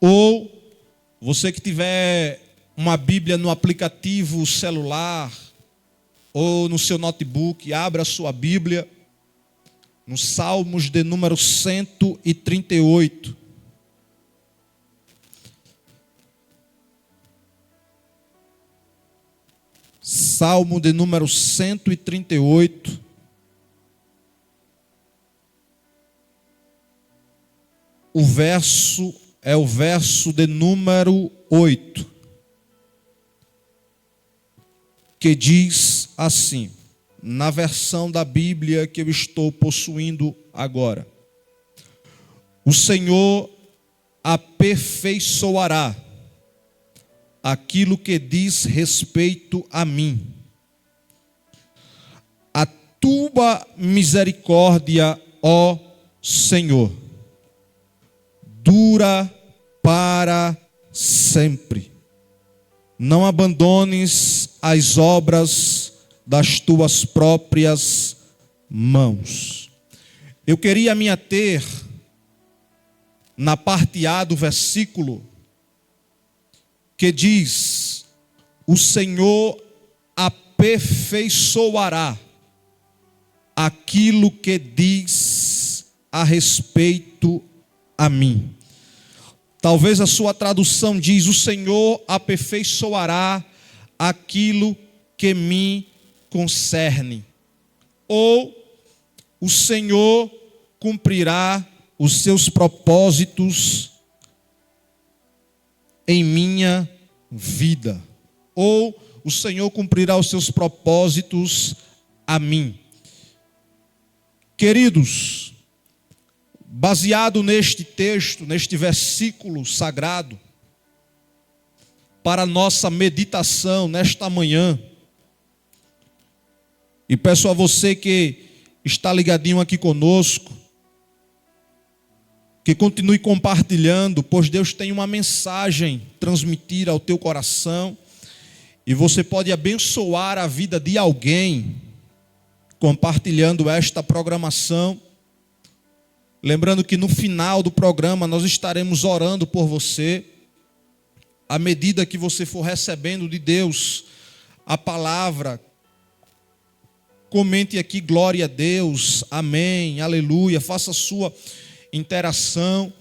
Ou você que tiver uma Bíblia no aplicativo celular ou no seu notebook, abra a sua Bíblia no Salmos de número 138. Salmo de número 138. O verso é o verso de número 8, que diz assim, na versão da Bíblia que eu estou possuindo agora: o Senhor aperfeiçoará aquilo que diz respeito a mim. A tua misericórdia, ó Senhor, dura para sempre. Não abandones as obras das tuas próprias mãos. Eu queria me ater na parte A do versículo, que diz: o Senhor aperfeiçoará aquilo que diz a respeito a mim. Talvez a sua tradução diz: o Senhor aperfeiçoará aquilo que me concerne. Ou o Senhor cumprirá os seus propósitos em minha vida. Ou o Senhor cumprirá os seus propósitos a mim. Queridos, baseado neste texto, neste versículo sagrado, para nossa meditação nesta manhã, e peço a você que está ligadinho aqui conosco, que continue compartilhando, pois Deus tem uma mensagem a transmitir ao teu coração, e você pode abençoar a vida de alguém compartilhando esta programação. Lembrando que no final do programa nós estaremos orando por você. À medida que você for recebendo de Deus a palavra, comente aqui: glória a Deus, amém, aleluia, faça a sua interação.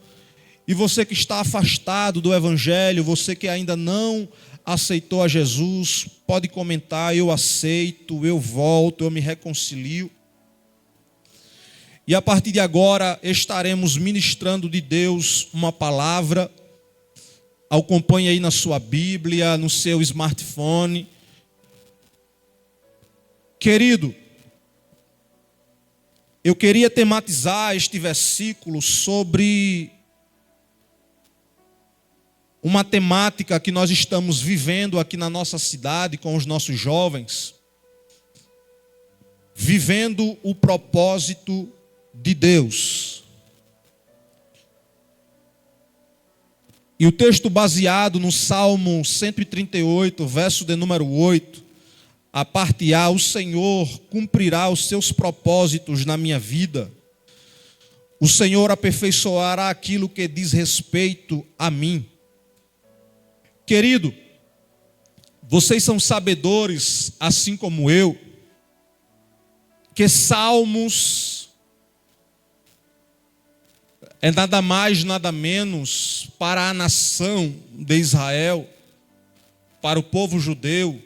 E você que está afastado do Evangelho, você que ainda não aceitou a Jesus, pode comentar: eu aceito, eu volto, eu me reconcilio. E a partir de agora estaremos ministrando de Deus uma palavra. Acompanhe aí na sua Bíblia, no seu smartphone. Querido, eu queria tematizar este versículo sobre uma temática que nós estamos vivendo aqui na nossa cidade com os nossos jovens, vivendo o propósito de Deus. E o texto baseado no Salmo 138, verso de número 8, a parte A: o Senhor cumprirá os seus propósitos na minha vida. O Senhor aperfeiçoará aquilo que diz respeito a mim. Querido, vocês são sabedores, assim como eu, que Salmos é nada mais, nada menos para a nação de Israel, para o povo judeu,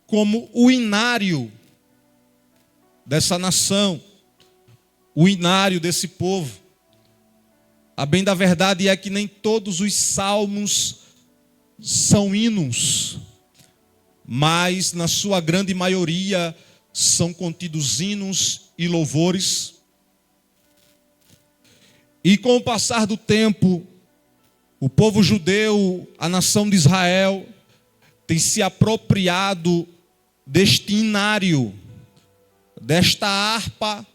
como o inário dessa nação, o inário desse povo. A bem da verdade é que nem todos os salmos são hinos, mas na sua grande maioria são contidos hinos e louvores. E com o passar do tempo, o povo judeu, a nação de Israel, tem se apropriado deste inário, desta harpa,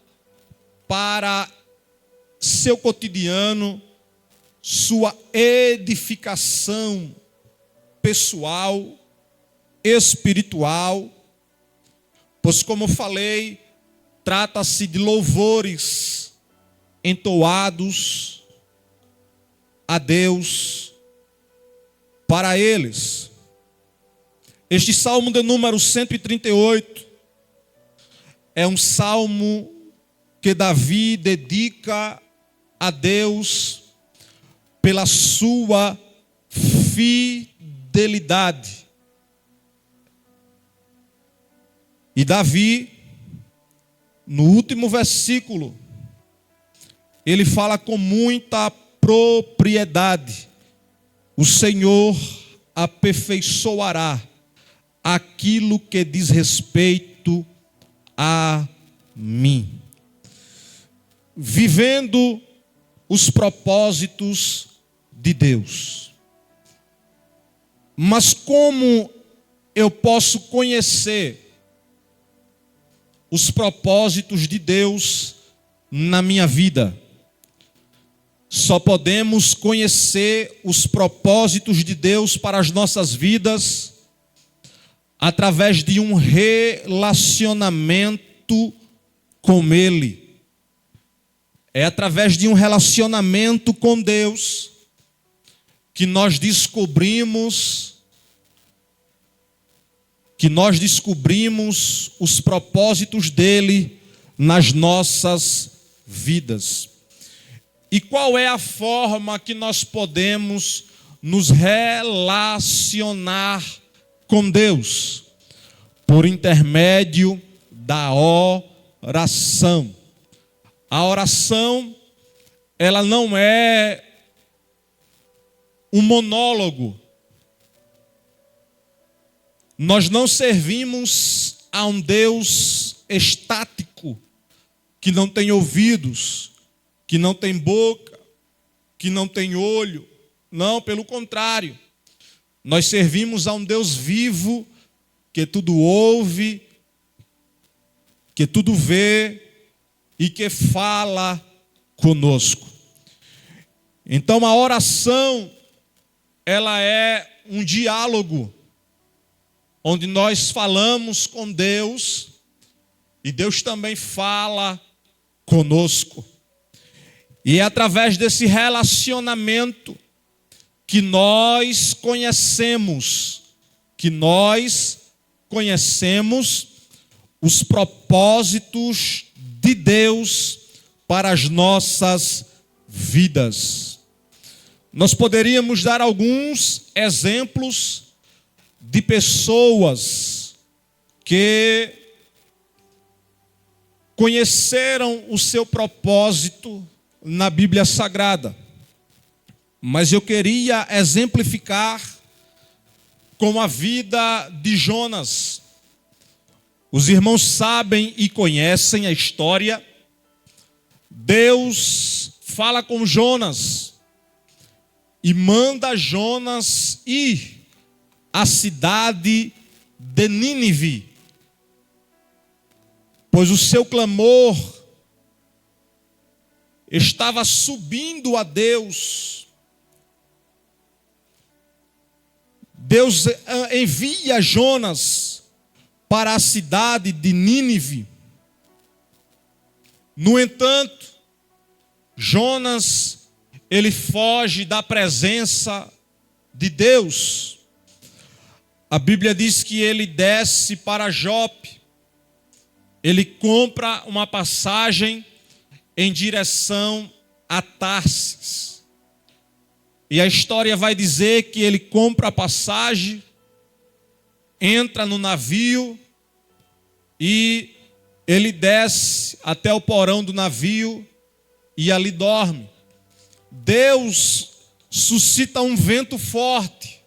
para seu cotidiano, sua edificação pessoal, espiritual. Pois, como falei, trata-se de louvores entoados a Deus para eles. Este salmo de número 138 é um salmo que Davi dedica a Deus pela sua fidelidade. E Davi, no último versículo, ele fala com muita propriedade: o Senhor aperfeiçoará aquilo que diz respeito a mim. Vivendo os propósitos de Deus. Mas como eu posso conhecer os propósitos de Deus na minha vida? Só podemos conhecer os propósitos de Deus para as nossas vidas através de um relacionamento com Ele. É através de um relacionamento com Deus que nós descobrimos os propósitos dele nas nossas vidas. E qual é a forma que nós podemos nos relacionar com Deus? Por intermédio da oração. A oração, ela não é um monólogo. Nós não servimos a um Deus estático, que não tem ouvidos, que não tem boca, que não tem olho. Não, pelo contrário. Nós servimos a um Deus vivo, que tudo ouve, que tudo vê e que fala conosco. Então a oração, ela é um diálogo, onde nós falamos com Deus e Deus também fala conosco. E é através desse relacionamento que nós conhecemos os propósitos de Deus para as nossas vidas. Nós poderíamos dar alguns exemplos de pessoas que conheceram o seu propósito na Bíblia Sagrada. Mas eu queria exemplificar com a vida de Jonas. Os irmãos sabem e conhecem a história. Deus fala com Jonas e manda Jonas ir à cidade de Nínive, pois o seu clamor estava subindo a Deus. Deus envia Jonas para a cidade de Nínive. No entanto, Jonas, ele foge da presença de Deus. A Bíblia diz que ele desce para Jope. Ele compra uma passagem em direção a Tarsis. E a história vai dizer que ele compra a passagem, entra no navio e ele desce até o porão do navio e ali dorme. Deus suscita um vento forte.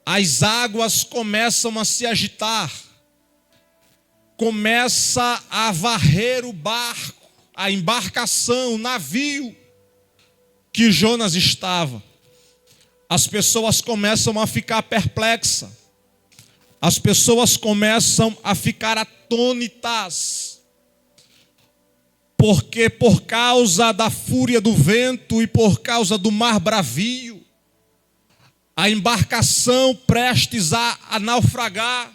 As águas começam a se agitar. Começa a varrer o barco, a embarcação, o navio que Jonas estava. As pessoas começam a ficar perplexas. As pessoas começam a ficar atônitas. Porque por causa da fúria do vento e por causa do mar bravio, a embarcação prestes a naufragar.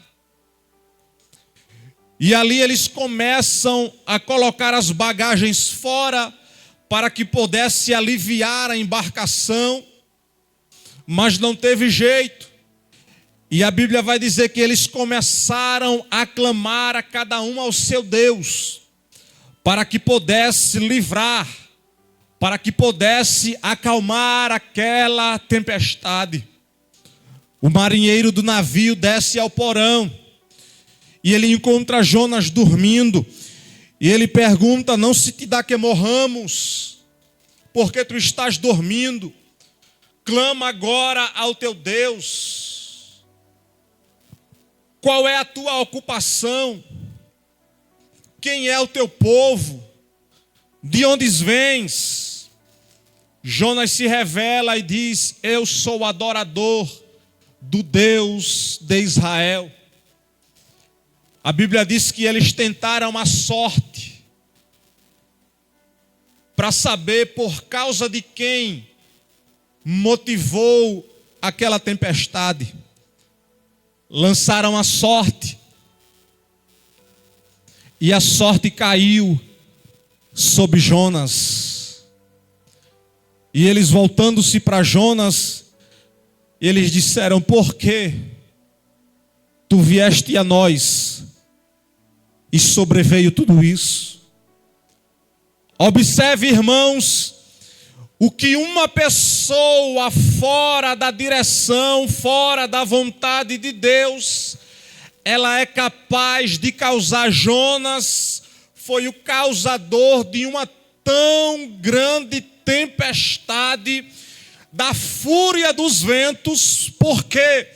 E ali eles começam a colocar as bagagens fora para que pudesse aliviar a embarcação, mas não teve jeito. E a Bíblia vai dizer que eles começaram a clamar a cada um ao seu Deus, para que pudesse livrar, para que pudesse acalmar aquela tempestade. O marinheiro do navio desce ao porão, e ele encontra Jonas dormindo, e ele pergunta: não se te dá que morramos, porque tu estás dormindo? Clama agora ao teu Deus. Qual é a tua ocupação? Quem é o teu povo? De onde vens? Jonas se revela e diz: eu sou o adorador do Deus de Israel. A Bíblia diz que eles tentaram a sorte para saber por causa de quem motivou aquela tempestade. Lançaram a sorte, e a sorte caiu sobre Jonas. E eles, voltando-se para Jonas, eles disseram: por que tu vieste a nós e sobreveio tudo isso? Observe, irmãos, o que uma pessoa fora da direção, fora da vontade de Deus, ela é capaz de causar. Jonas foi o causador de uma tão grande tempestade, da fúria dos ventos, porque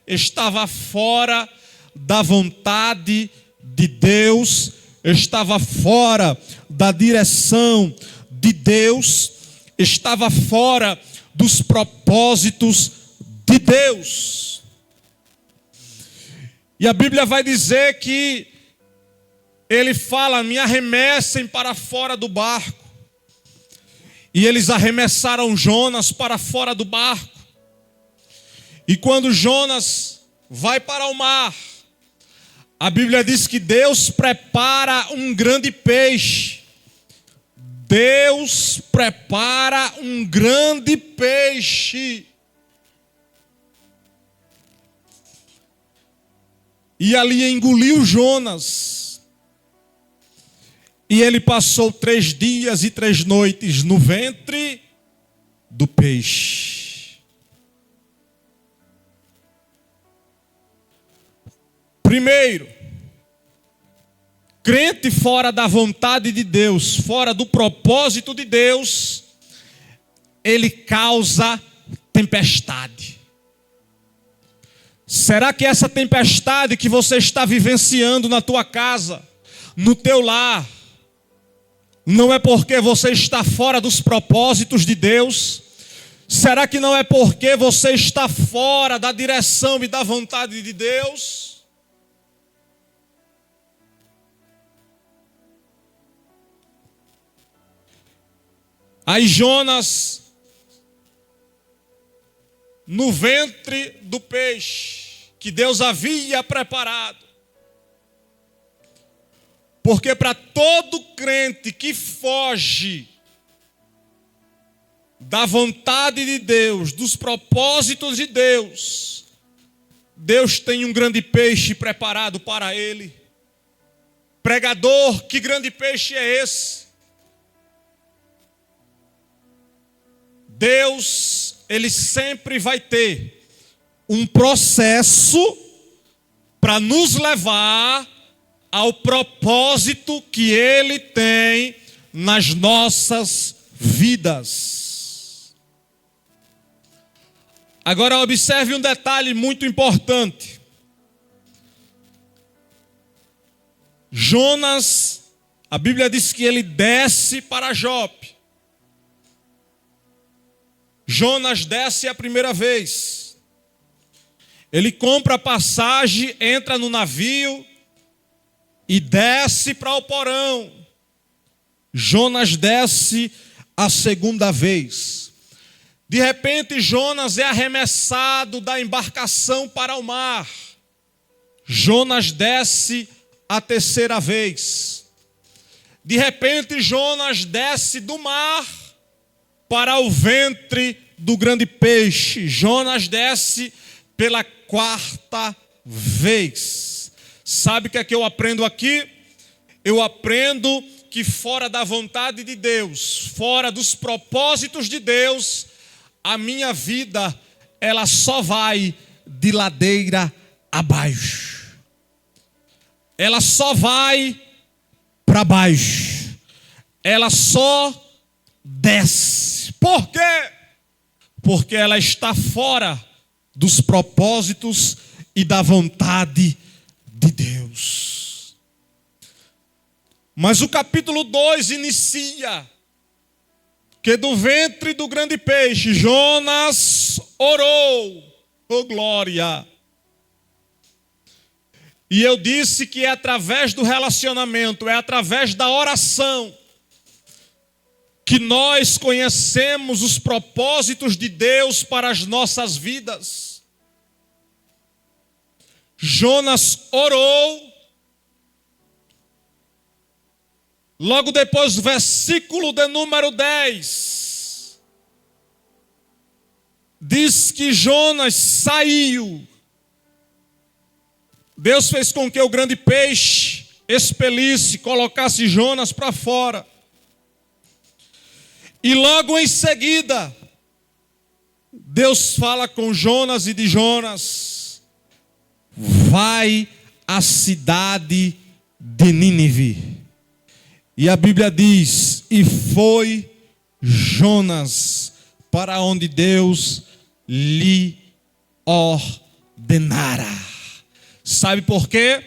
estava fora da vontade de Deus, estava fora da direção de Deus, estava fora dos propósitos de Deus. E a Bíblia vai dizer que ele fala: me arremessem para fora do barco. E eles arremessaram Jonas para fora do barco. E quando Jonas vai para o mar, a Bíblia diz que Deus prepara um grande peixe. Deus prepara um grande peixe. E ali engoliu Jonas. E ele passou 3 dias e 3 noites no ventre do peixe. Primeiro, crente fora da vontade de Deus, fora do propósito de Deus, ele causa tempestade. Será que essa tempestade que você está vivenciando na tua casa, no teu lar, não é porque você está fora dos propósitos de Deus? Será que não é porque você está fora da direção e da vontade de Deus? Aí Jonas, no ventre do peixe que Deus havia preparado, porque para todo crente que foge da vontade de Deus, dos propósitos de Deus, Deus tem um grande peixe preparado para ele. Pregador, que grande peixe é esse? Deus, ele sempre vai ter um processo para nos levar ao propósito que ele tem nas nossas vidas. Agora observe um detalhe muito importante. Jonas, a Bíblia diz que ele desce para Jope. Jonas desce a primeira vez. Ele compra a passagem, entra no navio e desce para o porão. Jonas desce a segunda vez. De repente, Jonas é arremessado da embarcação para o mar. Jonas desce a terceira vez. De repente, Jonas desce do mar para o ventre do grande peixe. Jonas desce pela quarta vez. Sabe o que é que eu aprendo aqui? Eu aprendo que fora da vontade de Deus, fora dos propósitos de Deus, a minha vida, ela só vai de ladeira abaixo. Ela só vai para baixo. Ela só desce. Por quê? Porque ela está fora dos propósitos e da vontade de Deus. Mas o capítulo 2 inicia que do ventre do grande peixe Jonas orou. Oh glória! E eu disse que é através do relacionamento, é através da oração, que nós conhecemos os propósitos de Deus para as nossas vidas. Jonas orou. Logo depois do versículo de número 10, diz que Jonas saiu. Deus fez com que o grande peixe expelisse, colocasse Jonas para fora. E logo em seguida, Deus fala com Jonas e diz: Jonas, vai à cidade de Nínive. E a Bíblia diz: e foi Jonas para onde Deus lhe ordenara. Sabe por quê?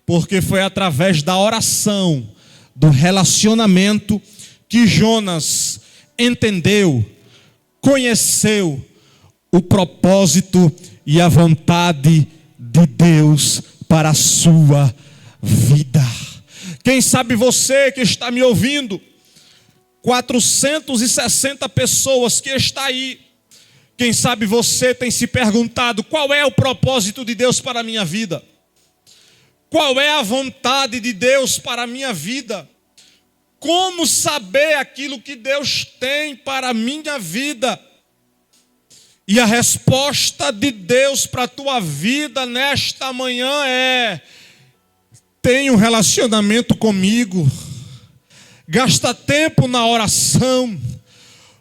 Porque foi através da oração, do relacionamento, que Jonas entendeu, conheceu o propósito e a vontade de Deus para a sua vida. Quem sabe você que está me ouvindo, 460 pessoas que está aí, quem sabe você tem se perguntado: qual é o propósito de Deus para a minha vida? Qual é a vontade de Deus para a minha vida? Como saber aquilo que Deus tem para a minha vida? E a resposta de Deus para a tua vida nesta manhã é: tenha um relacionamento comigo, gasta tempo na oração,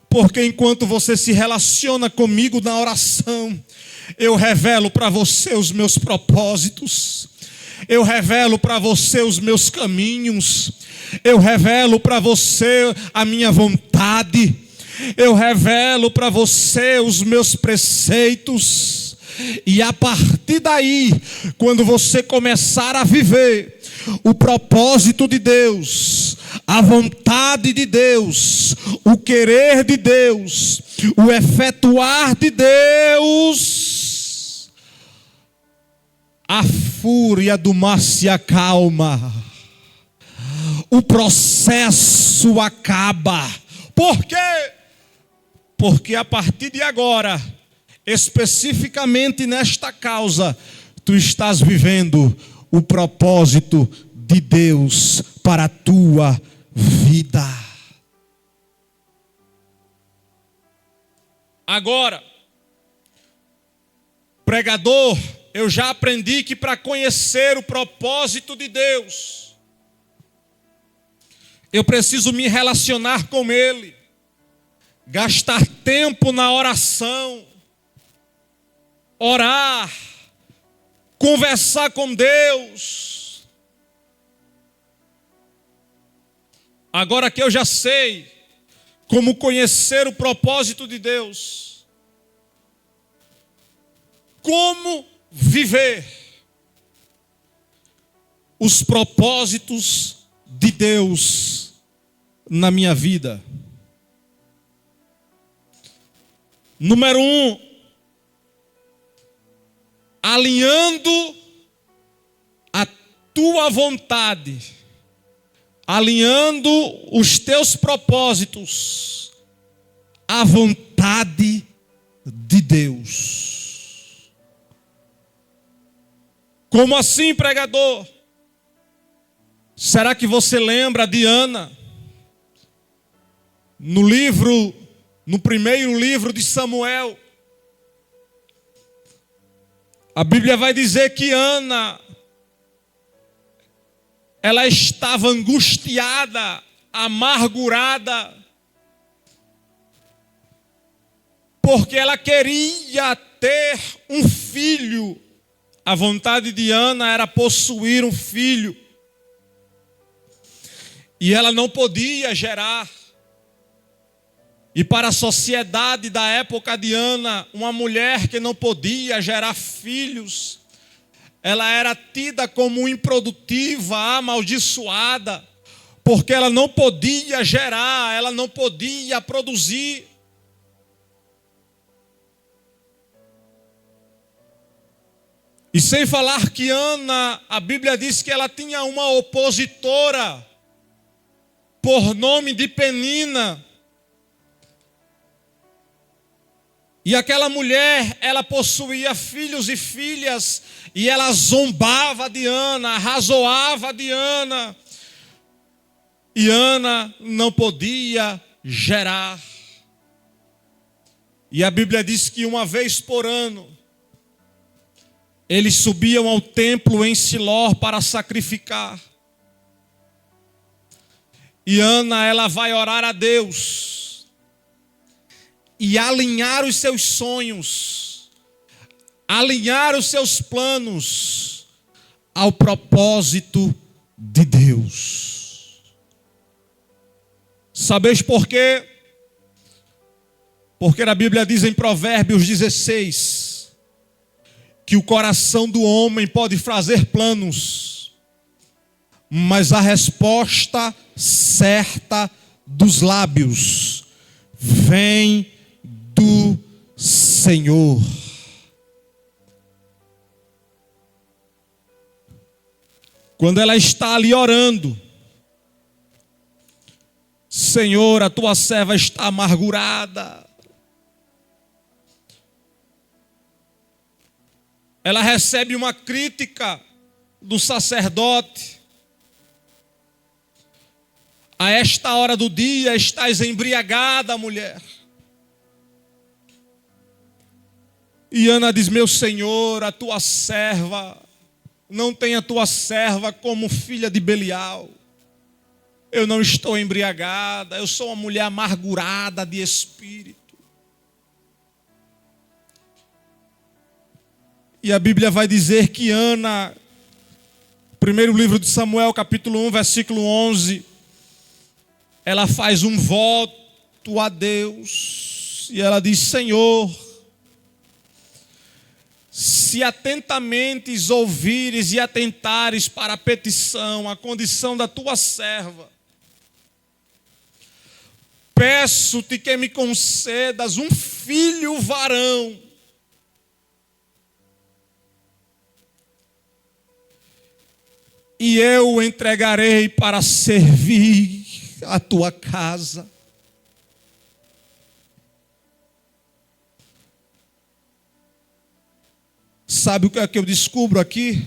porque enquanto você se relaciona comigo na oração, eu revelo para você os meus propósitos, eu revelo para você os meus caminhos, eu revelo para você a minha vontade, eu revelo para você os meus preceitos. E a partir daí, quando você começar a viver o propósito de Deus, a vontade de Deus, o querer de Deus, o efetuar de Deus, a fúria do mar se acalma, o processo acaba. Por quê? Porque a partir de agora, especificamente nesta causa, tu estás vivendo o propósito de Deus para a tua vida. Agora, pregador, eu já aprendi que para conhecer o propósito de Deus, eu preciso me relacionar com Ele, gastar tempo na oração, orar, conversar com Deus. Agora que eu já sei como conhecer o propósito de Deus, como viver os propósitos de Deus na minha vida. Número 1, alinhando a tua vontade, alinhando os teus propósitos à vontade de Deus. Como assim, pregador? Será que você lembra de Ana? No primeiro livro de Samuel, a Bíblia vai dizer que Ana, ela estava angustiada, amargurada, porque ela queria ter um filho. A vontade de Ana era possuir um filho. E ela não podia gerar. E para a sociedade da época de Ana, uma mulher que não podia gerar filhos, ela era tida como improdutiva, amaldiçoada, porque ela não podia gerar, ela não podia produzir. E sem falar que Ana, a Bíblia diz que ela tinha uma opositora, por nome de Penina. E aquela mulher, ela possuía filhos e filhas, e ela zombava de Ana, arrazoava de Ana. E Ana não podia gerar. E a Bíblia diz que uma vez por ano, eles subiam ao templo em Siló para sacrificar. E Ana, ela vai orar a Deus e alinhar os seus sonhos, alinhar os seus planos ao propósito de Deus. Sabeis por quê? Porque a Bíblia diz em Provérbios 16 que o coração do homem pode fazer planos, mas a resposta certa dos lábios vem do Senhor. Quando ela está ali orando, Senhor, a tua serva está amargurada. Ela recebe uma crítica do sacerdote. A esta hora do dia estás embriagada, mulher. E Ana diz, meu Senhor, a tua serva, não tem a tua serva como filha de Belial. Eu não estou embriagada, eu sou uma mulher amargurada de espírito. E a Bíblia vai dizer que Ana, primeiro livro de Samuel, capítulo 1, versículo 11, ela faz um voto a Deus, e ela diz, Senhor, se atentamente ouvires e atentares para a petição, a condição da tua serva, peço-te que me concedas um filho varão. E eu o entregarei para servir a tua casa. Sabe o que é que eu descubro aqui?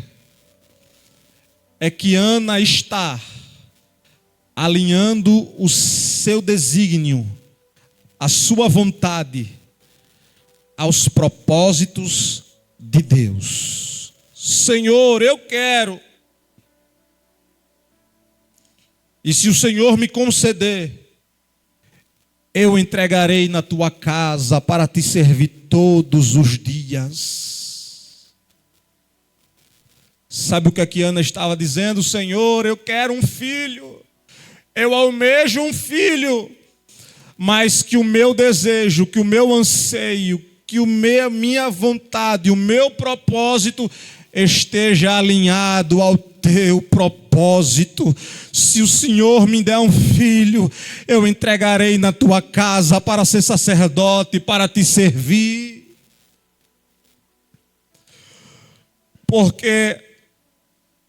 É que Ana está alinhando o seu desígnio, a sua vontade, aos propósitos de Deus. Senhor, eu quero. E se o Senhor me conceder, eu entregarei na tua casa para te servir todos os dias. Sabe o que a Ana estava dizendo? Senhor, eu quero um filho. Eu almejo um filho. Mas que o meu desejo, que o meu anseio, que a minha vontade, o meu propósito esteja alinhado ao teu propósito. Se o Senhor me der um filho, eu entregarei na tua casa para ser sacerdote, para te servir. Porque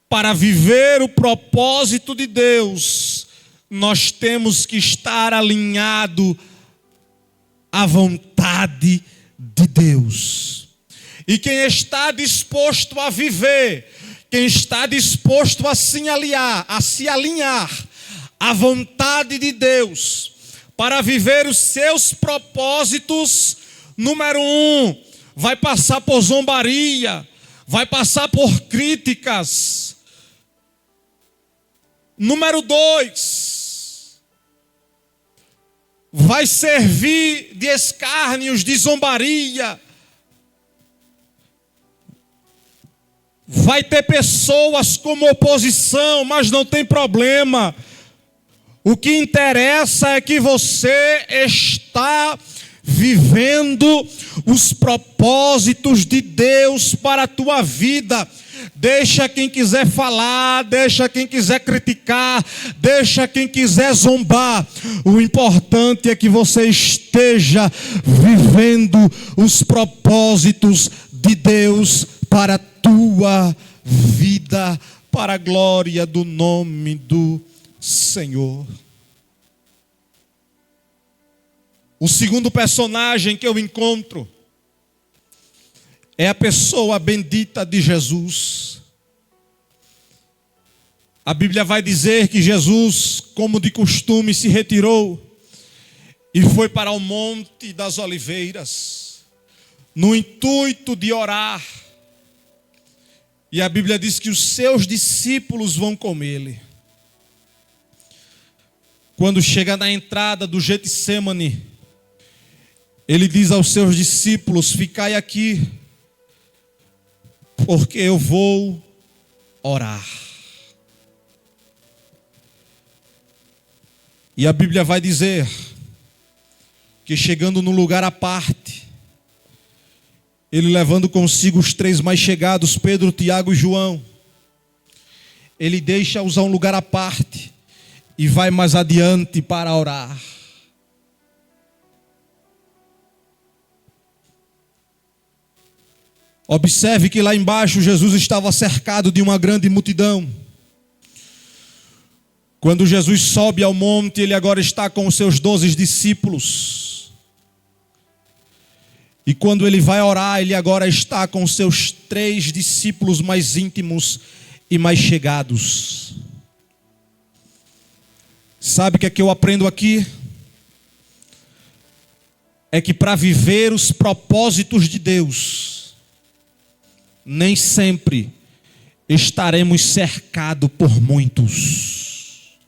para viver o propósito de Deus, nós temos que estar alinhado à vontade de Deus. E quem está disposto a viver, quem está disposto a se alinhar à vontade de Deus, para viver os seus propósitos, número 1, vai passar por zombaria, vai passar por críticas. Número 2, vai servir de escárnios, de zombaria. Vai ter pessoas como oposição, mas não tem problema. O que interessa é que você está vivendo os propósitos de Deus para a tua vida. Deixa quem quiser falar, deixa quem quiser criticar, deixa quem quiser zombar. O importante é que você esteja vivendo os propósitos de Deus para a tua vida, para a glória do nome do Senhor. O segundo personagem que eu encontro é a pessoa bendita de Jesus. A Bíblia vai dizer que Jesus, como de costume, se retirou e foi para o Monte das Oliveiras, no intuito de orar. E a Bíblia diz que os seus discípulos vão com ele. Quando chega na entrada do Getsêmani, ele diz aos seus discípulos: ficai aqui, porque eu vou orar. E a Bíblia vai dizer que chegando num lugar à parte, ele levando consigo os 3 mais chegados, Pedro, Tiago e João, ele deixa-os a um lugar à parte e vai mais adiante para orar. Observe que lá embaixo Jesus estava cercado de uma grande multidão. Quando Jesus sobe ao monte, ele agora está com os seus 12 discípulos. E quando ele vai orar, ele agora está com os seus 3 discípulos mais íntimos e mais chegados. Sabe o que é que eu aprendo aqui? É que para viver os propósitos de Deus, nem sempre estaremos cercados por muitos.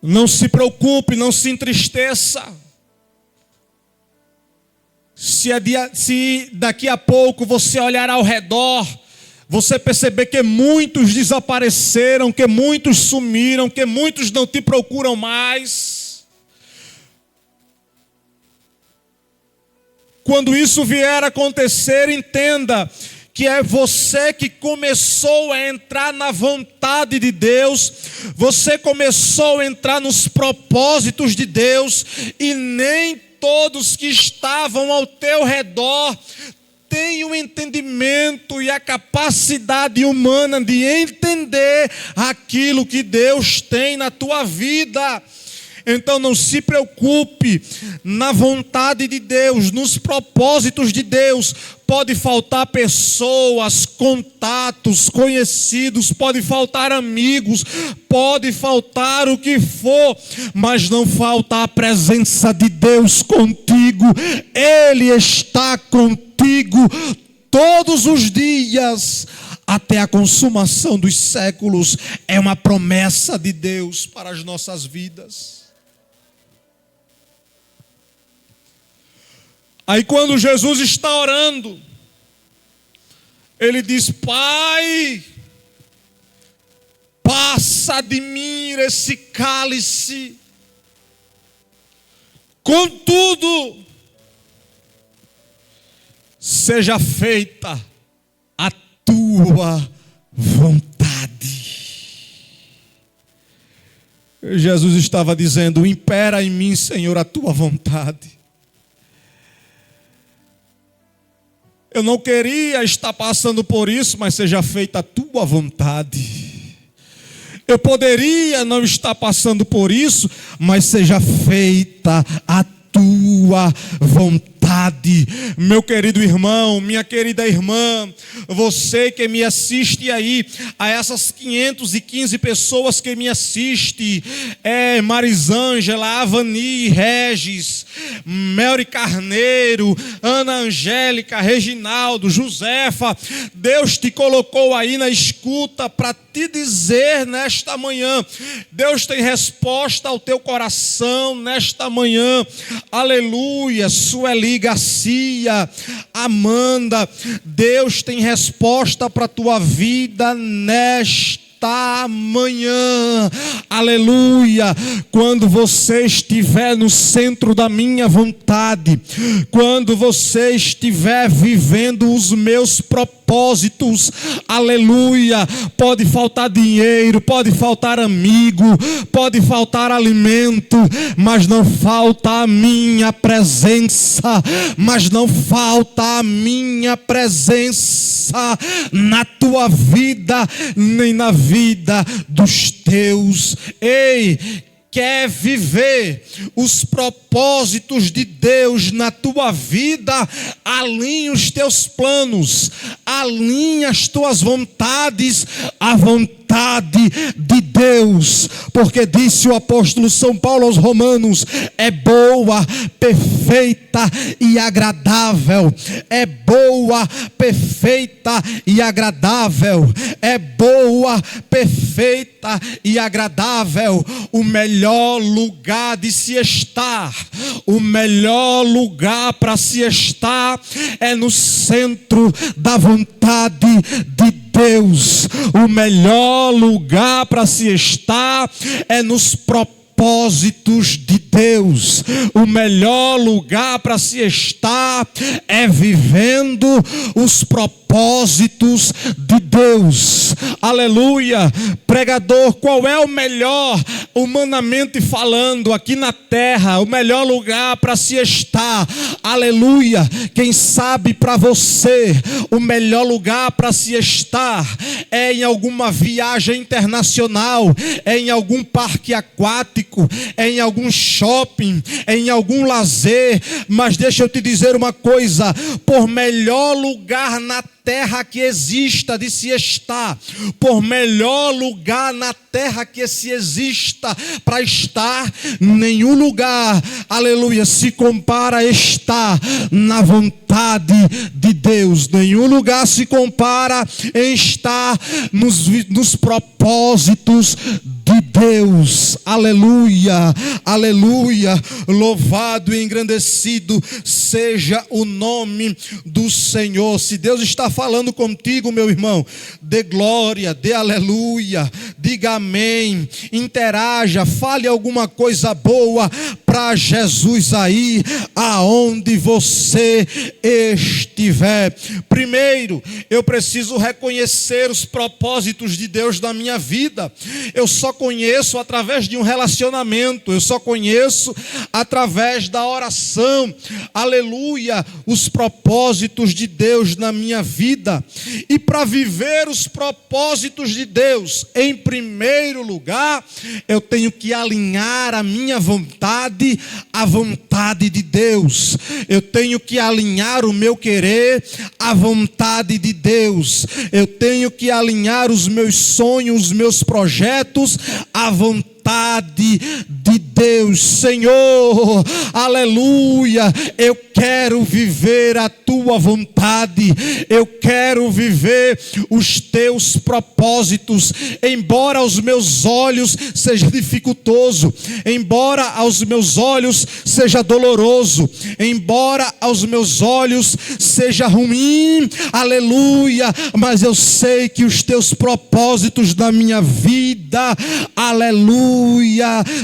Não se preocupe, não se entristeça. Se daqui a pouco você olhar ao redor, você perceber que muitos desapareceram, que muitos sumiram, que muitos não te procuram mais. Quando isso vier a acontecer, entenda que é você que começou a entrar na vontade de Deus, você começou a entrar nos propósitos de Deus, e nem todos que estavam ao teu redor têm o entendimento e a capacidade humana de entender aquilo que Deus tem na tua vida. Então não se preocupe, na vontade de Deus, nos propósitos de Deus, pode faltar pessoas, contatos, conhecidos, pode faltar amigos, pode faltar o que for, mas não falta a presença de Deus contigo. Ele está contigo todos os dias, até a consumação dos séculos. É uma promessa de Deus para as nossas vidas. Aí quando Jesus está orando, ele diz: Pai, passa de mim esse cálice, contudo, seja feita a tua vontade. Jesus estava dizendo: impera em mim, Senhor, a tua vontade. Eu não queria estar passando por isso, mas seja feita a tua vontade. Eu poderia não estar passando por isso, mas seja feita a tua vontade. vontade. Meu querido irmão, minha querida irmã, você que me assiste aí, a essas 515 pessoas que me assistem, Marisângela, Avani, Regis, Melry Carneiro, Ana Angélica, Reginaldo, Josefa, Deus te colocou aí na escuta para te dizer nesta manhã, Deus tem resposta ao teu coração nesta manhã, aleluia. Sueli Garcia, Amanda, Deus tem resposta para a tua vida nesta manhã, aleluia. Quando você estiver no centro da minha vontade, quando você estiver vivendo os meus propósitos, aleluia, pode faltar dinheiro, pode faltar amigo, pode faltar alimento, mas não falta a minha presença, mas não falta a minha presença na tua vida, nem na vida dos teus. Ei, quer viver os propósitos de Deus na tua vida? Alinhe os teus planos, alinhe as tuas vontades à vontade de Deus, porque disse o apóstolo São Paulo aos Romanos: é boa, perfeita e agradável. É boa, perfeita e agradável. É boa, perfeita e agradável. O melhor lugar de se estar, o melhor lugar para se estar é no centro da vontade de Deus. O melhor lugar para se estar é nos propósitos de Deus. O melhor lugar para se estar é vivendo os propósitos de Deus. Aleluia. Pregador, qual é o melhor, humanamente falando, aqui na terra, o melhor lugar para se estar? Aleluia. Quem sabe para você, o melhor lugar para se estar é em alguma viagem internacional, é em algum parque aquático, é em algum shopping, é em algum lazer. Mas deixa eu te dizer uma coisa: por melhor lugar na terra que exista de se estar, por melhor lugar na terra que se exista para estar, nenhum lugar, aleluia, se compara a estar na vontade de Deus. Nenhum lugar se compara em estar nos propósitos de Deus. Aleluia, aleluia. Louvado e engrandecido seja o nome do Senhor. Se Deus está falando contigo, meu irmão, dê glória, dê aleluia, diga amém, interaja, fale alguma coisa boa para Jesus aí, aonde você estiver. Primeiro, eu preciso reconhecer os propósitos de Deus na minha vida. Eu só conheço através de um relacionamento, eu só conheço através da oração, aleluia, os propósitos de Deus na minha vida. E para viver os propósitos de Deus, em primeiro lugar, eu tenho que alinhar a minha vontade à vontade de Deus. Eu tenho que alinhar o meu querer à vontade de Deus. Eu tenho que alinhar os meus sonhos, os meus projetos à vontade de Deus. Senhor, aleluia, eu quero viver a tua vontade, eu quero viver os teus propósitos, embora aos meus olhos seja dificultoso, embora aos meus olhos seja doloroso, embora aos meus olhos seja ruim, aleluia, mas eu sei que os teus propósitos na minha vida, aleluia,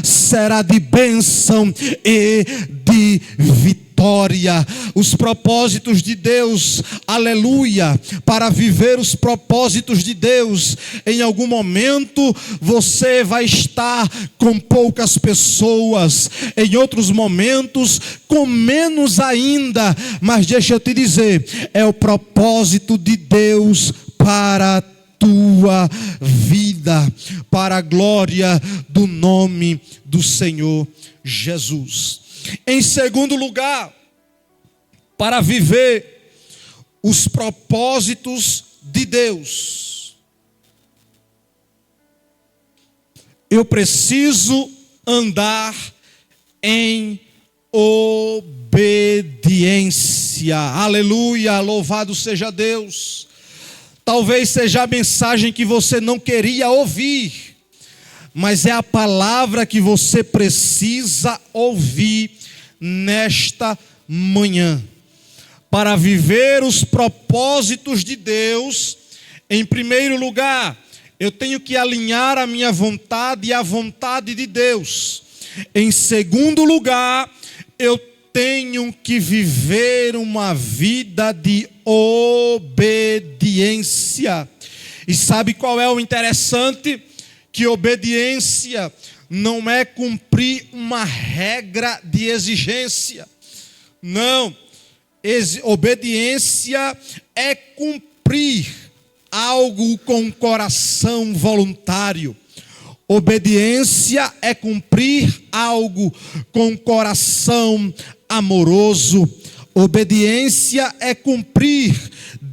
será de bênção e de vitória. Os propósitos de Deus, aleluia, para viver os propósitos de Deus, em algum momento você vai estar com poucas pessoas, em outros momentos com menos ainda, mas deixa eu te dizer, é o propósito de Deus para tua vida, para a glória do nome do Senhor Jesus. Em segundo lugar, para viver os propósitos de Deus, eu preciso andar em obediência. Aleluia, louvado seja Deus. Talvez seja a mensagem que você não queria ouvir, mas é a palavra que você precisa ouvir nesta manhã. Para viver os propósitos de Deus, em primeiro lugar, eu tenho que alinhar a minha vontade e a vontade de Deus. Em segundo lugar, eu tenho que viver uma vida de obediência. E sabe qual é o interessante? Que obediência não é cumprir uma regra de exigência. Não. Obediência é cumprir algo com coração voluntário. Obediência é cumprir algo com coração amoroso. Obediência é cumprir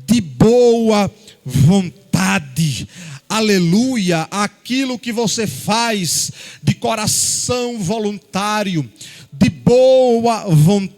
de boa vontade. Aleluia, aquilo que você faz de coração voluntário, de boa vontade.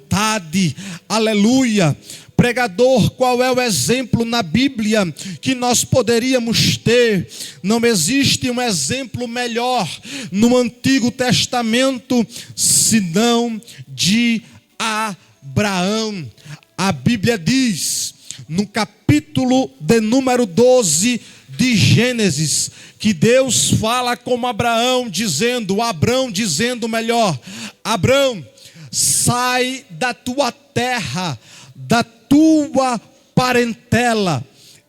Aleluia. Pregador, qual é o exemplo na Bíblia que nós poderíamos ter? Não existe um exemplo melhor no Antigo Testamento senão de Abraão. A Bíblia diz, no capítulo de número 12 de Gênesis, que Deus fala com Abraão, dizendo, Abraão, sai da tua terra, da tua parentela,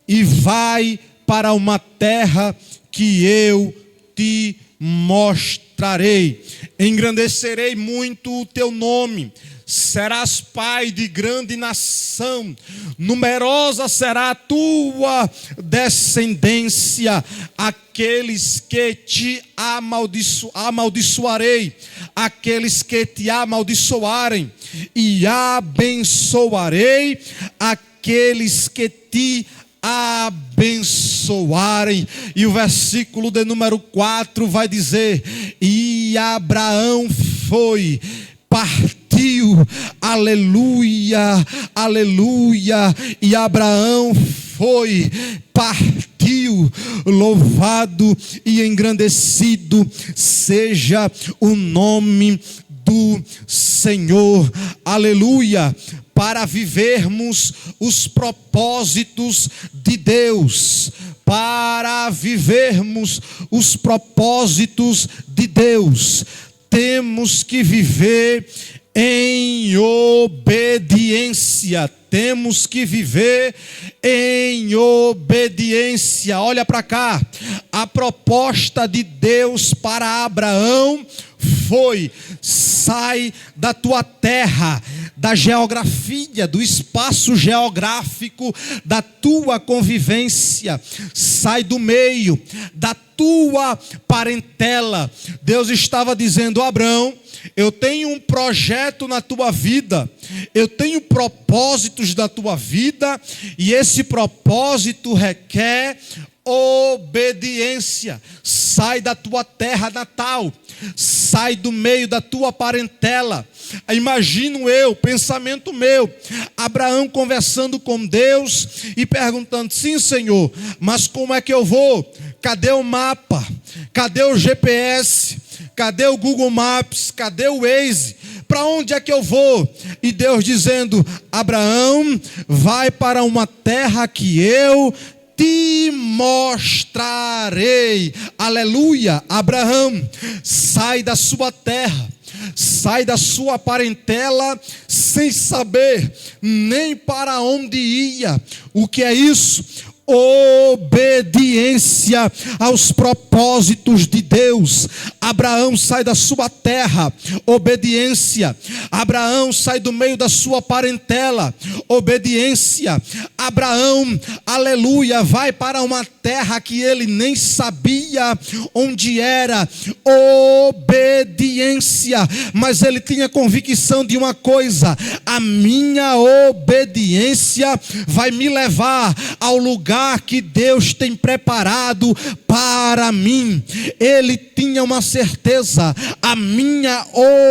e vai para uma terra que eu te mostrarei. Engrandecerei muito o teu nome, serás pai de grande nação, numerosa será a tua descendência. Aqueles que te amaldiçoarei, aqueles que te amaldiçoarem, e abençoarei aqueles que te abençoarem. E o versículo de número 4 vai dizer: e Abraão foi, partiu, aleluia, aleluia, e Abraão foi, partiu, louvado e engrandecido seja o nome do Senhor, aleluia. Para vivermos os propósitos de Deus, para vivermos os propósitos de Deus, temos que viver em obediência. Temos que viver em obediência. Olha para cá. A proposta de Deus para Abraão foi: sai da tua terra, da geografia, do espaço geográfico da tua convivência, sai do meio da tua parentela. Deus estava dizendo: Abraão, eu tenho um projeto na tua vida, eu tenho propósitos na tua vida, e esse propósito requer obediência. Sai da tua terra natal, sai do meio da tua parentela. Imagino eu, pensamento meu, Abraão conversando com Deus e perguntando: sim, Senhor, mas como é que eu vou? Cadê o mapa? Cadê o GPS? Cadê o Google Maps? Cadê o Waze? Para onde é que eu vou? E Deus dizendo: Abraão, vai para uma terra que eu te mostrarei. Aleluia. Abraão, sai da sua terra, sai da sua parentela, sem saber nem para onde ia. O que é isso? Obediência aos propósitos de Deus. Abraão sai da sua terra, obediência. Abraão sai do meio da sua parentela, obediência. Abraão, aleluia, vai para uma terra que ele nem sabia onde era, obediência. Mas ele tinha convicção de uma coisa: a minha obediência vai me levar ao lugar que Deus tem preparado para mim. Ele tinha uma certeza: a minha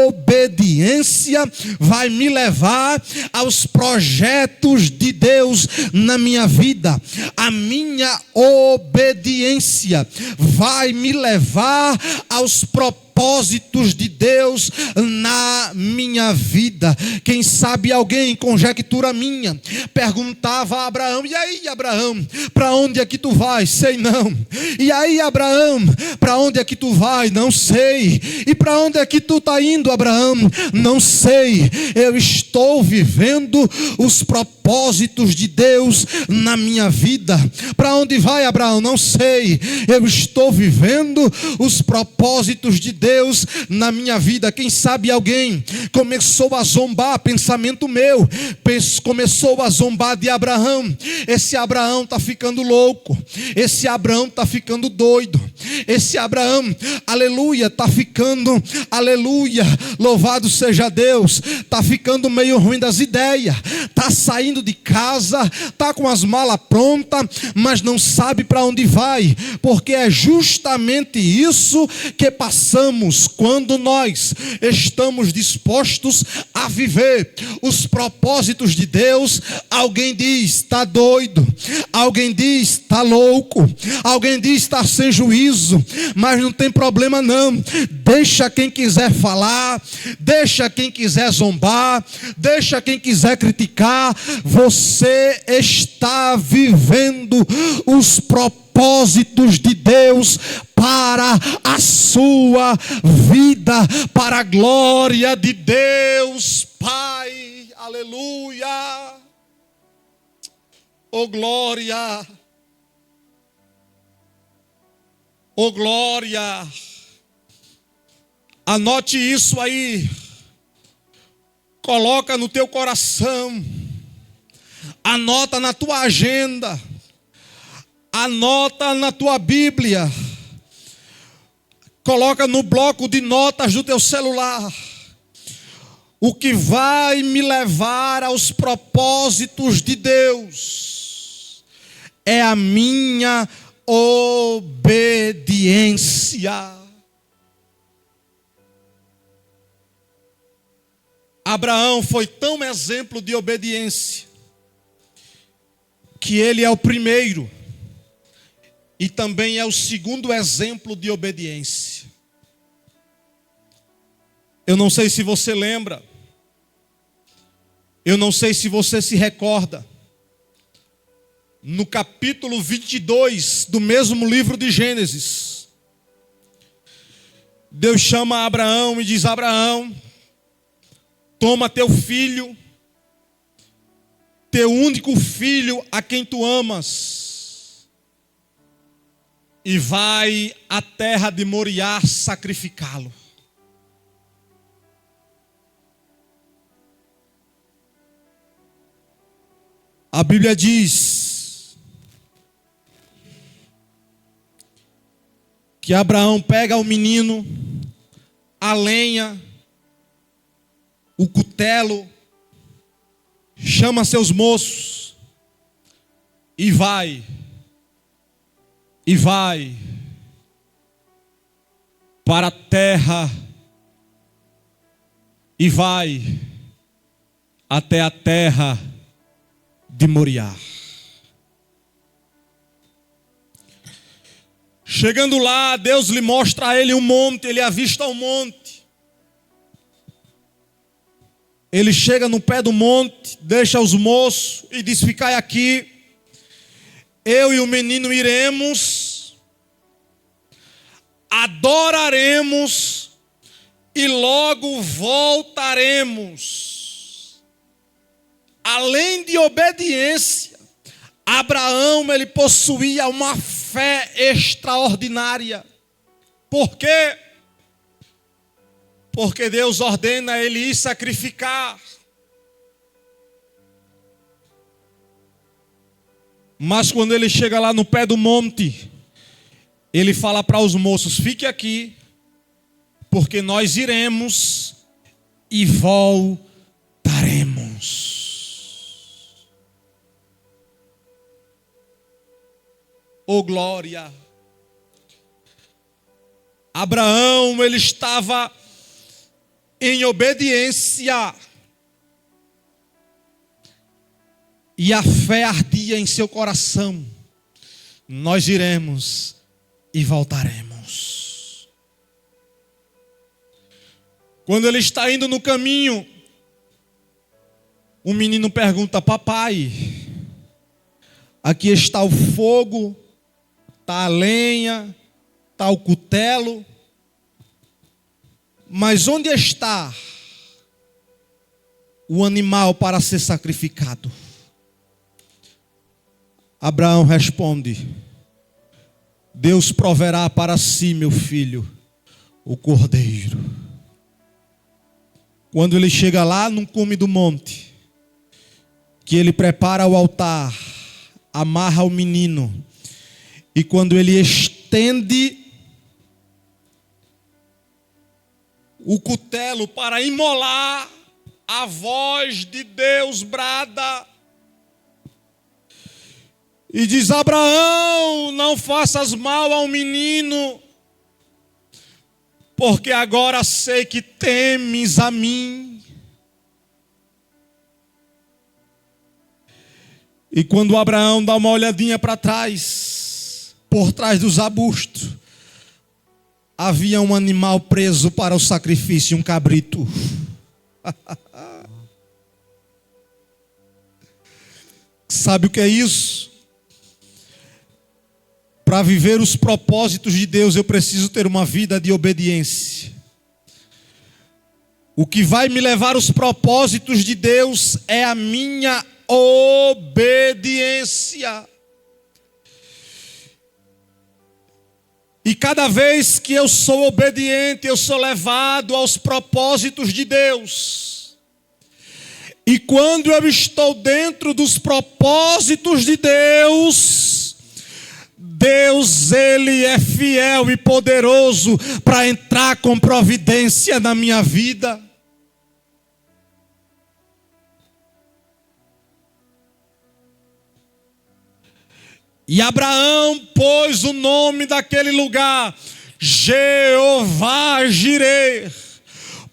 obediência vai me levar aos projetos de Deus na minha vida. A minha obediência vai me levar aos propósitos de Deus na minha vida. Quem sabe alguém, conjectura minha, perguntava a Abraão: e aí, Abraão, para onde é que tu vais? Sei não. E aí, Abraão, para onde é que tu vais? Não sei. E para onde é que tu está indo, Abraão? Não sei. Eu estou vivendo os propósitos de Deus na minha vida. Para onde vai, Abraão? Não sei. Eu estou vivendo os propósitos de Deus na minha vida. Quem sabe alguém começou a zombar, pensamento meu, começou a zombar de Abraão. Esse Abraão está ficando louco, esse Abraão está ficando doido, esse Abraão, aleluia, está ficando, aleluia, louvado seja Deus, está ficando meio ruim das ideias, está saindo de casa, está com as malas prontas, mas não sabe para onde vai, porque é justamente isso que passamos quando nós estamos dispostos a viver os propósitos de Deus. Alguém diz: está doido, alguém diz: está louco, alguém diz: está sem juízo, mas não tem problema não. Deixa quem quiser falar, deixa quem quiser zombar, deixa quem quiser criticar. Você está vivendo os propósitos de Deus para a sua vida, para a glória de Deus Pai. Aleluia. Oh glória. Oh glória. Anote isso aí. Coloca no teu coração. Anota na tua agenda. Anota na tua Bíblia. Coloca no bloco de notas do teu celular. O que vai me levar aos propósitos de Deus é a minha obediência. Abraão foi tão exemplo de obediência que ele é o primeiro e também é o segundo exemplo de obediência. Eu não sei se você lembra, eu não sei se você se recorda, no capítulo 22 do mesmo livro de Gênesis, Deus chama Abraão e diz: Abraão, toma teu filho, teu único filho a quem tu amas, e vai à terra de Moriá sacrificá-lo. A Bíblia diz que Abraão pega o menino, a lenha, o cutelo, chama seus moços e vai para a terra e vai até a terra de Moriá. Chegando lá, Deus lhe mostra a ele um monte, ele avista um monte. Ele chega no pé do monte, deixa os moços e diz: ficai aqui, eu e o menino iremos, adoraremos e logo voltaremos. Além de obediência, Abraão, ele possuía uma fé extraordinária. Por quê? porque Deus ordena ele ir sacrificar. Mas quando ele chega lá no pé do monte, ele fala para os moços: fique aqui, porque nós iremos e voltaremos. Oh glória! Abraão, ele estava em obediência, e a fé ardia em seu coração. Nós iremos e voltaremos. Quando ele está indo no caminho, o menino pergunta: papai, aqui está o fogo, está a lenha, está o cutelo, mas onde está o animal para ser sacrificado? Abraão responde: Deus proverá para si, meu filho, o cordeiro. Quando ele chega lá no cume do monte, que ele prepara o altar, amarra o menino, e quando ele estende o cutelo para imolar, a voz de Deus brada e diz: Abraão, não faças mal ao menino, porque agora sei que temes a mim. E quando Abraão dá uma olhadinha para trás, por trás dos arbustos, havia um animal preso para o sacrifício, um cabrito. Sabe o que é isso? Para viver os propósitos de Deus, eu preciso ter uma vida de obediência. O que vai me levar aos propósitos de Deus é a minha obediência. E cada vez que eu sou obediente, eu sou levado aos propósitos de Deus. E quando eu estou dentro dos propósitos de Deus, Deus, Ele é fiel e poderoso para entrar com providência na minha vida. E Abraão pôs o nome daquele lugar, Jeová Jireh,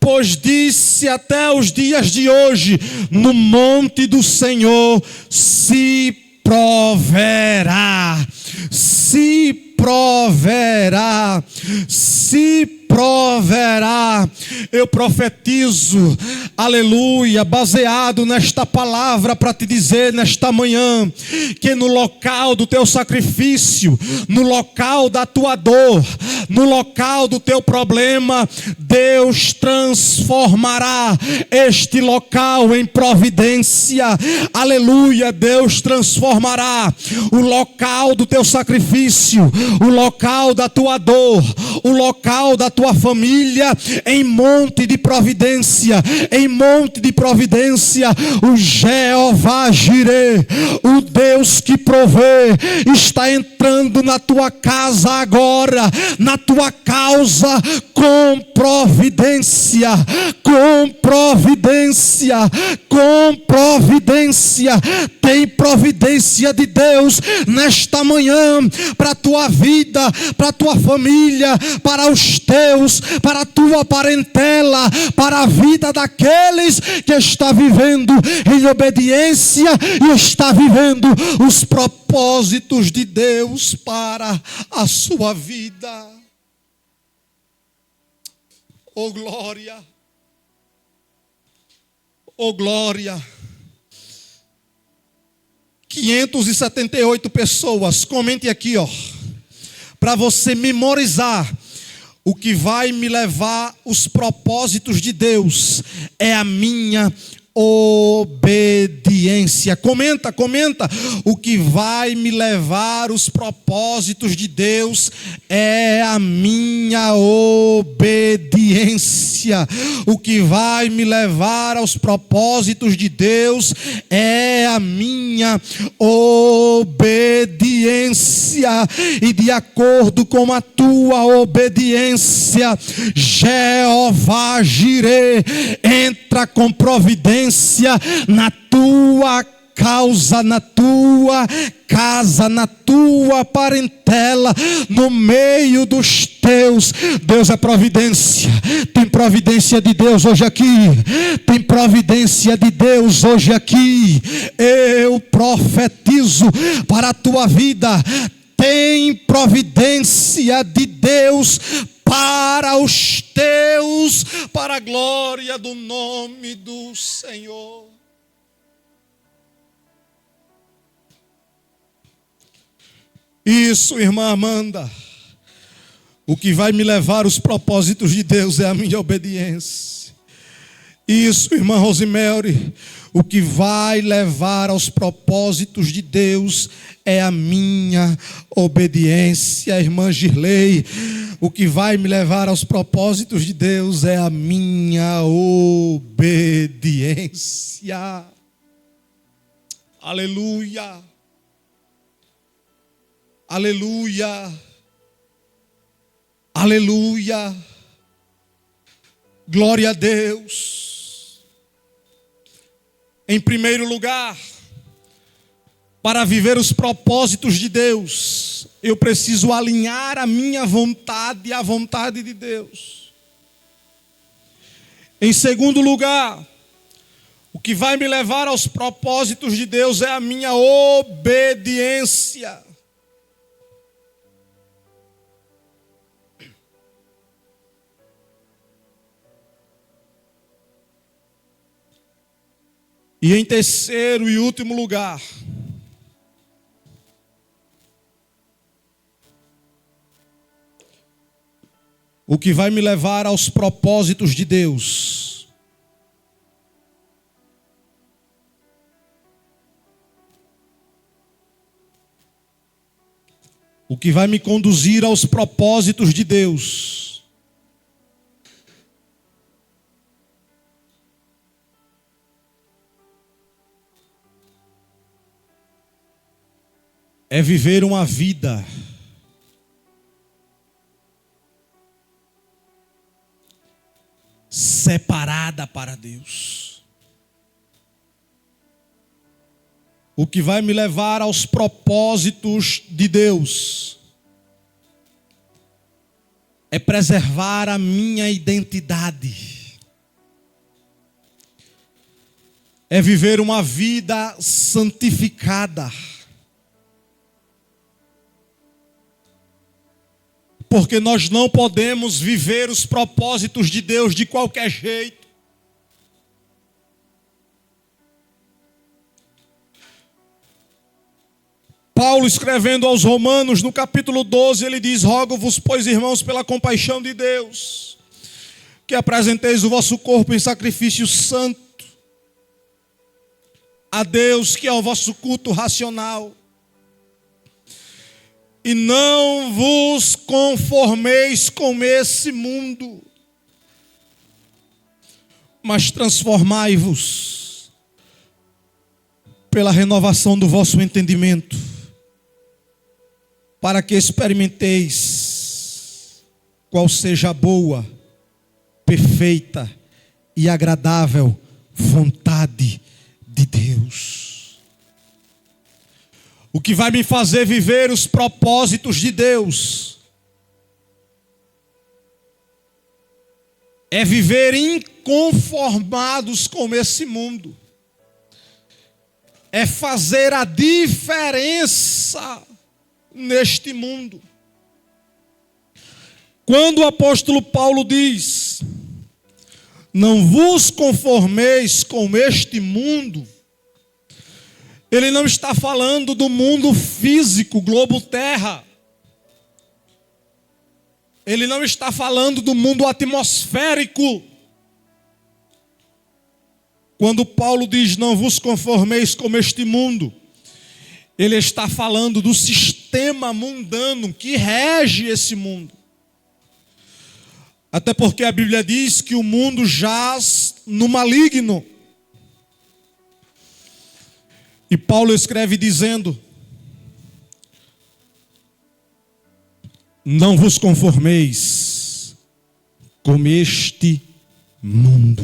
pois disse: até os dias de hoje, no monte do Senhor se proverá, se proverá, se proverá. Eu profetizo, aleluia, baseado nesta palavra para te dizer nesta manhã, que no local do teu sacrifício, no local da tua dor, no local do teu problema, Deus transformará este local em providência. Aleluia, Deus transformará o local do teu sacrifício, o local da tua dor, o local da tua família em monte de providência, em monte de providência. O Jeová Jireh, o Deus que provê, está entrando na tua casa agora, na tua causa, com providência, com providência, com providência. Tem providência de Deus nesta manhã para a tua vida, para a tua família, para os teus, para a tua parentela, para a vida daqueles que está vivendo em obediência e está vivendo os propósitos de Deus para a sua vida. Oh glória, oh glória. 578 pessoas, comente aqui, ó, para você memorizar. O que vai me levar os propósitos de Deus é a minha obediência. Comenta. O que vai me levar aos propósitos de Deus é a minha obediência. O que vai me levar aos propósitos de Deus é a minha obediência. E de acordo com a tua obediência, Jeová Jireh entra com providência na tua causa, na tua casa, na tua parentela, no meio dos teus. Deus é providência. Tem providência de Deus hoje aqui. Tem providência de Deus hoje aqui. Eu profetizo para a tua vida. Tem providência de Deus para os teus, para a glória do nome do Senhor. Isso, irmã Amanda. O que vai me levar aos propósitos de Deus é a minha obediência. Isso, irmã Rosemary. O que vai levar aos propósitos de Deus é a minha obediência. Irmã Girlei, o que vai me levar aos propósitos de Deus é a minha obediência. Aleluia. Aleluia. Aleluia. Glória a Deus. Em primeiro lugar, para viver os propósitos de Deus, eu preciso alinhar a minha vontade à vontade de Deus. Em segundo lugar, o que vai me levar aos propósitos de Deus é a minha obediência. E em terceiro e último lugar, o que vai me levar aos propósitos de Deus o que vai me conduzir aos propósitos de Deus é viver uma vida separada para Deus. O que vai me levar aos propósitos de Deus é preservar a minha identidade. É viver uma vida santificada. Porque nós não podemos viver os propósitos de Deus de qualquer jeito. Paulo, escrevendo aos Romanos, no capítulo 12, ele diz: rogo-vos, pois, irmãos, pela compaixão de Deus, que apresenteis o vosso corpo em sacrifício santo a Deus, que é o vosso culto racional. E não vos conformeis com esse mundo, mas transformai-vos pela renovação do vosso entendimento, para que experimenteis qual seja a boa, perfeita e agradável vontade de Deus. O que vai me fazer viver os propósitos de Deus é viver inconformados com esse mundo. É fazer a diferença neste mundo. Quando o apóstolo Paulo diz: não vos conformeis com este mundo, ele não está falando do mundo físico, globo terra. Ele não está falando do mundo atmosférico. Quando Paulo diz: não vos conformeis como este mundo, ele está falando do sistema mundano que rege esse mundo. Até porque a Bíblia diz que o mundo jaz no maligno. E Paulo escreve dizendo: não vos conformeis com este mundo.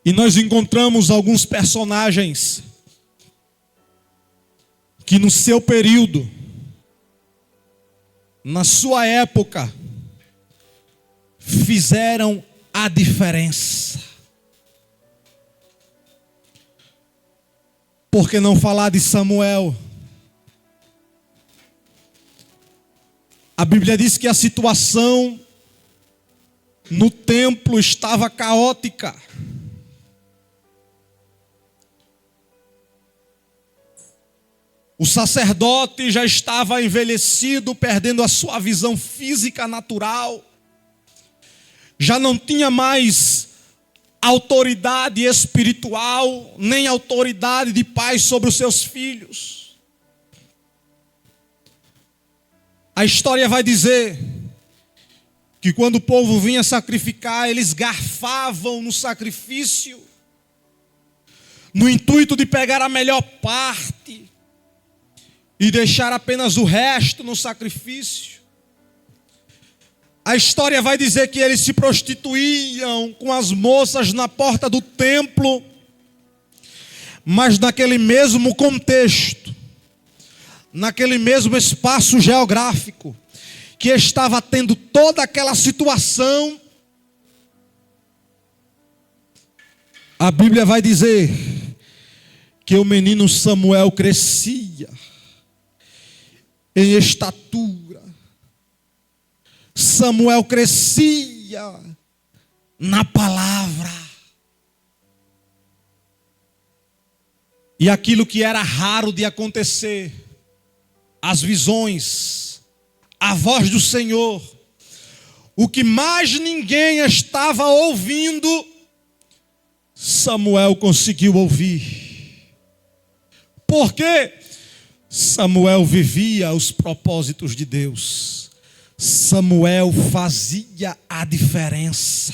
E nós encontramos alguns personagens que no seu período, na sua época, fizeram a diferença. Por que não falar de Samuel? A Bíblia diz que a situação no templo estava caótica. O sacerdote já estava envelhecido, perdendo a sua visão física natural. Já não tinha mais autoridade espiritual, nem autoridade de pai sobre os seus filhos. A história vai dizer que quando o povo vinha sacrificar, eles garfavam no sacrifício, no intuito de pegar a melhor parte e deixar apenas o resto no sacrifício. A história vai dizer que eles se prostituíam com as moças na porta do templo, mas naquele mesmo contexto, naquele mesmo espaço geográfico, que estava tendo toda aquela situação, a Bíblia vai dizer que o menino Samuel crescia em estatura. Samuel crescia na palavra. E aquilo que era raro de acontecer, as visões, a voz do Senhor, o que mais ninguém estava ouvindo, Samuel conseguiu ouvir. Por quê? Samuel vivia os propósitos de Deus. Samuel fazia a diferença.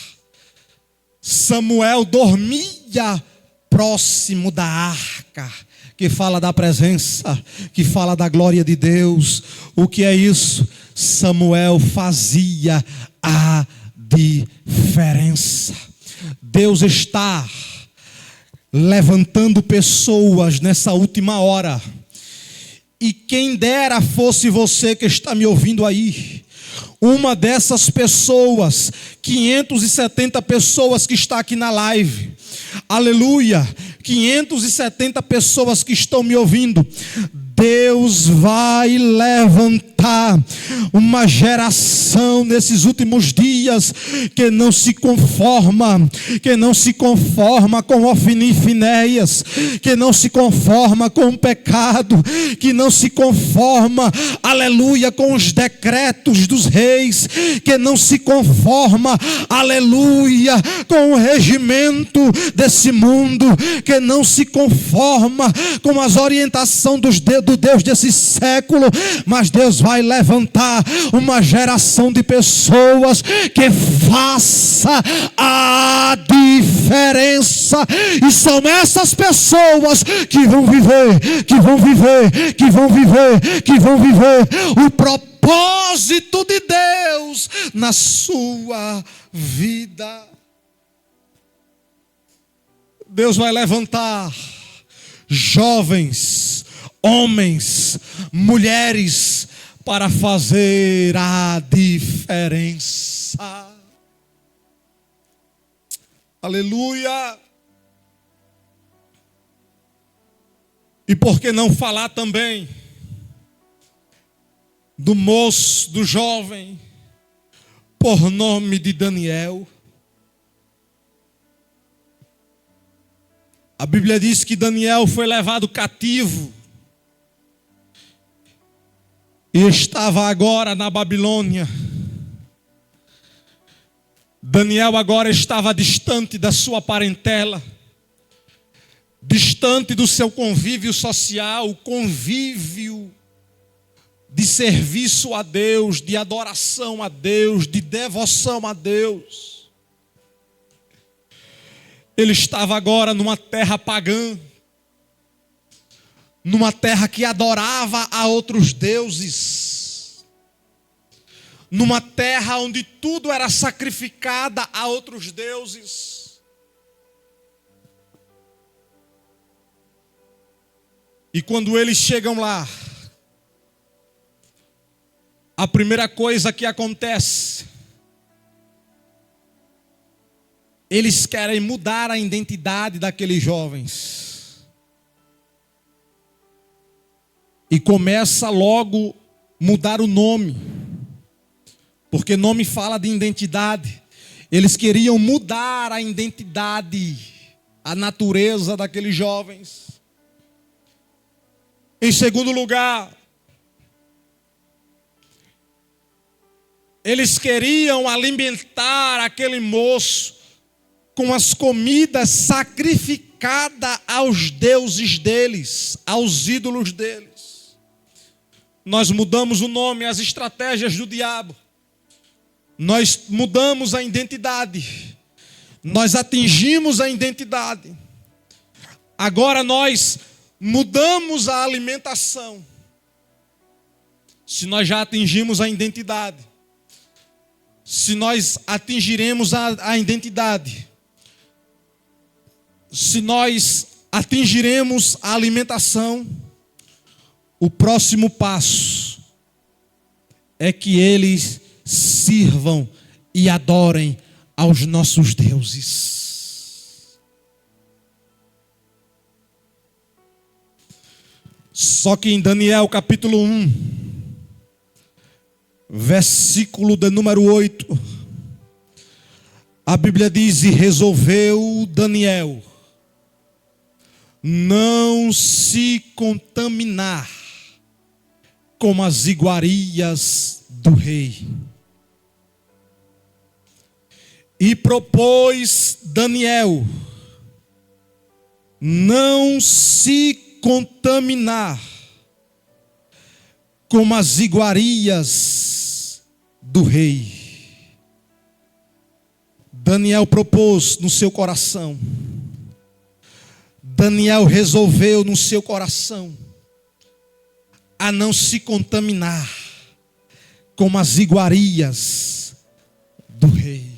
Samuel dormia próximo da arca, que fala da presença, que fala da glória de Deus. O que é isso? Samuel fazia a diferença. Deus está levantando pessoas nessa última hora. E quem dera fosse você que está me ouvindo aí, uma dessas pessoas, 570 pessoas que está aqui na live, aleluia, 570 pessoas que estão me ouvindo. Deus vai levantar uma geração nesses últimos dias que não se conforma com Ofni e Finéias, que não se conforma com o pecado, que não se conforma, aleluia, com os decretos dos reis, que não se conforma, aleluia, com o regimento desse mundo, que não se conforma com as orientações do Deus desse século, mas Deus vai levantar uma geração de pessoas que faça a diferença, e são essas pessoas que vão viver o propósito de Deus na sua vida. Deus vai levantar jovens, homens, mulheres, para fazer a diferença. Aleluia. E por que não falar também do moço, do jovem, por nome de Daniel? A Bíblia diz que Daniel foi levado cativo. e estava agora na Babilônia. Daniel agora estava distante da sua parentela, distante do seu convívio social, convívio de serviço a Deus, de adoração a Deus, de devoção a Deus. Ele estava agora numa terra pagã, numa terra que adorava a outros deuses, numa terra onde tudo era sacrificado a outros deuses. E quando eles chegam lá, a primeira coisa que acontece, eles querem mudar a identidade daqueles jovens. E começa logo mudar o nome, porque nome fala de identidade. Eles queriam mudar a identidade, a natureza daqueles jovens. Em segundo lugar, eles queriam alimentar aquele moço com as comidas sacrificadas aos deuses deles, aos ídolos deles. Nós mudamos o nome, as estratégias do diabo. Nós mudamos a identidade. Nós atingimos a identidade. Agora nós mudamos a alimentação. Se nós já atingimos a identidade, se nós atingiremos a identidade, se nós atingiremos a alimentação, o próximo passo é que eles sirvam e adorem aos nossos deuses. Só que em Daniel capítulo 1, versículo de número 8, a Bíblia diz: e resolveu Daniel não se contaminar com as iguarias do rei. E propôs Daniel não se contaminar com as iguarias do rei. Daniel propôs no seu coração, Daniel resolveu no seu coração a não se contaminar com as iguarias do rei.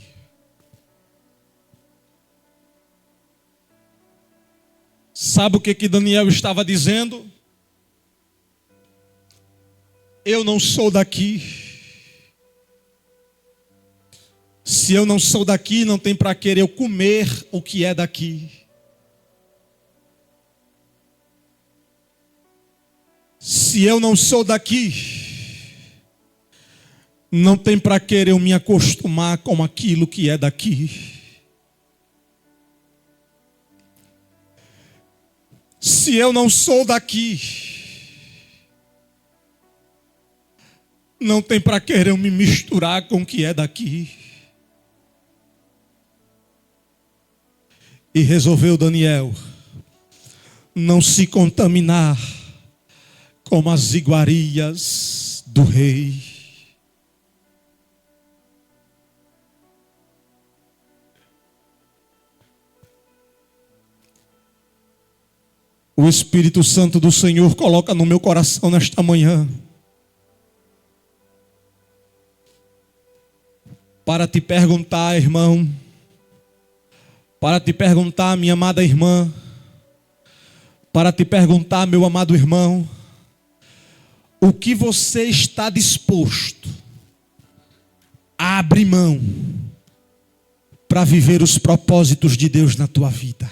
Sabe o que Daniel estava dizendo? Eu não sou daqui. Se eu não sou daqui, não tem para querer eu comer o que é daqui. Se eu não sou daqui, não tem para querer eu me acostumar com aquilo que é daqui. Se eu não sou daqui, não tem para querer eu me misturar com o que é daqui. E resolveu Daniel não se contaminar com as iguarias do rei. O Espírito Santo do Senhor coloca no meu coração nesta manhã para te perguntar, irmão, para te perguntar, minha amada irmã, para te perguntar, meu amado irmão, o que você está disposto a abrir mão para viver os propósitos de Deus na tua vida?